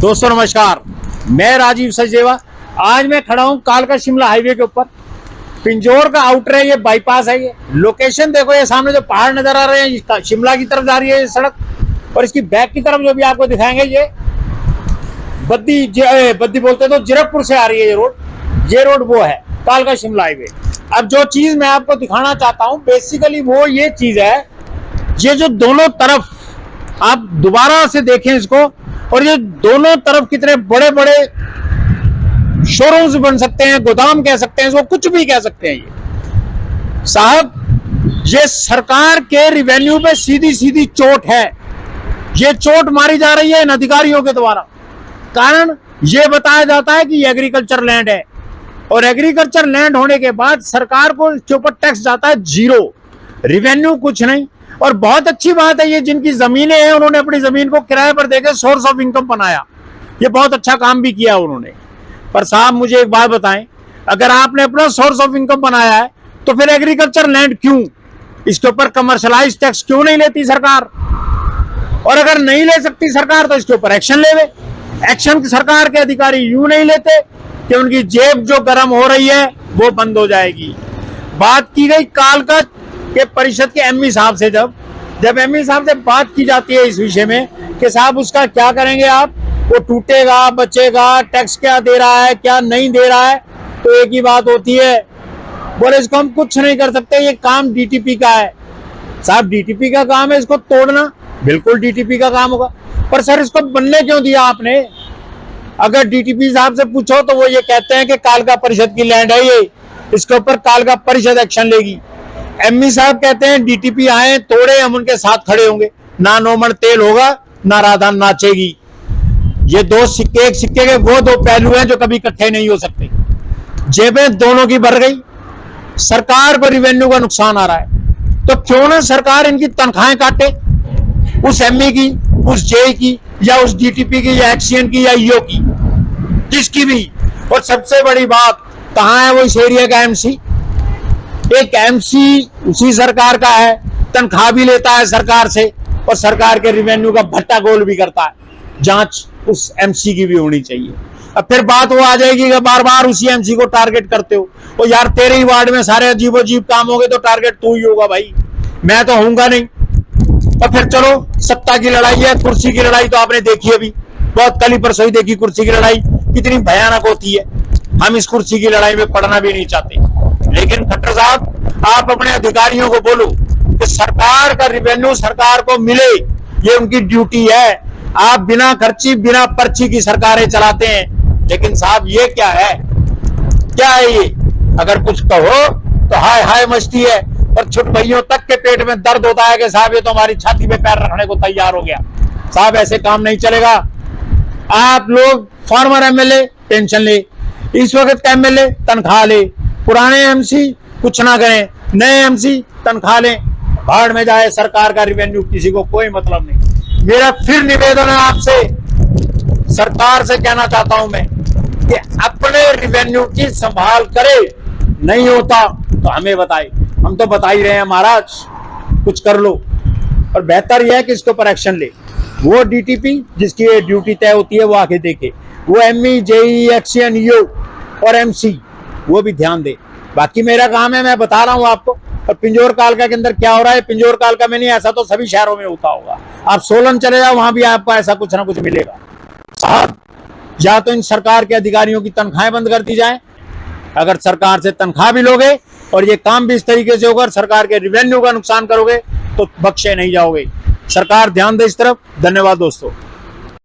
दोस्तों नमस्कार, मैं राजीव सचदेवा। आज मैं खड़ा हूं कालका शिमला हाईवे के ऊपर। पिंजौर का आउटर है, ये बाईपास है। ये लोकेशन देखो, ये सामने जो पहाड़ नजर आ रहे हैं शिमला की तरफ जा रही है ये सड़क, और इसकी बैक की तरफ जो भी आपको दिखाएंगे ये बद्दी बोलते तो जीरकपुर से आ रही है ये रोड वो है कालका शिमला हाईवे। अब जो चीज मैं आपको दिखाना चाहता हूं बेसिकली वो ये चीज है, ये जो दोनों तरफ आप दोबारा से देखें इसको, और ये दोनों तरफ कितने बड़े बड़े शोरूम्स बन सकते हैं, गोदाम कह सकते हैं इसको, कुछ भी कह सकते हैं। ये साहब ये सरकार के रिवेन्यू पे सीधी सीधी चोट है। ये चोट मारी जा रही है इन अधिकारियों के द्वारा। कारण ये बताया जाता है कि एग्रीकल्चर लैंड है, और एग्रीकल्चर लैंड होने के बाद सरकार को इसके ऊपर टैक्स जाता है जीरो, रिवेन्यू कुछ नहीं। और बहुत अच्छी बात है, ये जिनकी जमीनें हैं उन्होंने अपनी जमीन को किराए पर देकर सोर्स ऑफ इनकम बनाया। ये बहुत अच्छा काम भी किया उन्होंने। पर साहब मुझे एक बात बताएं, अगर आपने अपना सोर्स ऑफ इनकम बनाया है तो फिर एग्रीकल्चर लैंड क्यों, इसके ऊपर कमर्शलाइज टैक्स क्यों नहीं लेती सरकार? और अगर नहीं ले सकती सरकार तो इसके ऊपर एक्शन लेवे। एक्शन सरकार के अधिकारी यूं नहीं लेते कि उनकी जेब जो गर्म हो रही है वो बंद हो जाएगी। बात की गई कालका के परिषद के एमई साहब से, जब एमई साहब से बात की जाती है इस विषय में कि साहब उसका क्या करेंगे आप, वो टूटेगा बचेगा, टैक्स क्या दे रहा है क्या नहीं दे रहा है, तो एक ही बात होती है, बोले इसको हम कुछ नहीं कर सकते, ये काम डीटीपी का है। साहब डीटीपी का काम है इसको तोड़ना, बिल्कुल डीटीपी का काम होगा। पर सर इसको बनने क्यों दिया आपने? अगर डीटीपी साहब से पूछो तो वो ये कहते हैं कि कालका परिषद की लैंड है ये, इसके ऊपर कालका परिषद एक्शन लेगी। एमई साहब कहते हैं डीटीपी आए तोड़े हम उनके साथ खड़े होंगे, ना नोमन तेल होगा ना राधा नाचेगी। ये दो सिक्के, एक सिक्के के वो दो पहलू हैं जो कभी इकट्ठे नहीं हो सकते। जेबें दोनों की भर गई, सरकार को रिवेन्यू का नुकसान आ रहा है, तो क्यों ना सरकार इनकी तनख्वाहें काटे, उस एमई की, उस जेई की, या उस डीटीपी की, या एक्सीएन की, या ईओ की, जिसकी भी। और सबसे बड़ी बात, कहां है वो इस एरिया का एमसी? एक एमसी उसी सरकार का है, तनख्वाह भी लेता है सरकार से, और सरकार के रिवेन्यू का भट्टा गोल भी करता है। जांच उस एमसी की भी होनी चाहिए। अब फिर बात वो आ जाएगी कि बार बार उसी एमसी को टारगेट करते हो। और यार तेरे ही वार्ड में सारे अजीबोजीब काम होंगे तो टारगेट तू ही होगा भाई, मैं तो होऊंगा नहीं। और फिर चलो सत्ता की लड़ाई है, कुर्सी की लड़ाई तो आपने देखी अभी, बहुत कल ही परसों ही देखी कुर्सी की लड़ाई कितनी भयानक होती है। हम इस कुर्सी की लड़ाई में पड़ना भी नहीं चाहते। लेकिन खट्टर साहब आप अपने अधिकारियों को बोलो कि सरकार का रिवेन्यू सरकार को मिले, ये उनकी ड्यूटी है। आप बिना खर्ची बिना पर्ची की सरकारें चलाते हैं, लेकिन साहब ये क्या है, क्या है ये? अगर कुछ कहो तो हाय हाय मस्ती है, और छुटभइयों तक के पेट में दर्द होता है कि साहब ये तो हमारी छाती पे पैर रखने को तैयार हो गया। साहब ऐसे काम नहीं चलेगा। आप लोग फॉर्मर एमएलए पेंशन ले, इस वक्त का एमएलए तनख्वाह ले, पुराने एमसी कुछ ना करें, नए एमसी तनख्वाह लें, भाड़ में जाए सरकार का रिवेन्यू, किसी को कोई मतलब नहीं। मेरा फिर निवेदन है आपसे, सरकार से कहना चाहता हूं मैं कि अपने रिवेन्यू की संभाल करे। नहीं होता तो हमें बताए, हम तो बता ही रहे हैं महाराज, कुछ कर लो। और बेहतर यह है कि इसके ऊपर एक्शन ले। वो डीटीपी जिसकी ड्यूटी तय होती है वो आके देखे, वो एमई जेई एक्सीएन ईओ और एमसी वो भी ध्यान दे। बाकी मेरा काम है, मैं बता रहा हूं आपको। और पिंजौर कालका के अंदर क्या हो रहा है, पिंजौर कालका में नहीं, ऐसा तो सभी शहरों में होता होगा। आप सोलन चले जाओ, वहां भी आपको ऐसा कुछ ना कुछ मिलेगा। साहब या तो इन सरकार के अधिकारियों की तनख्वाहें बंद कर दी जाए, अगर सरकार से तनख्वाह भी लोगे और ये काम भी इस तरीके से होगा, सरकार के रिवेन्यू का नुकसान करोगे तो बख्शे नहीं जाओगे। सरकार ध्यान दे इस तरफ। धन्यवाद दोस्तों।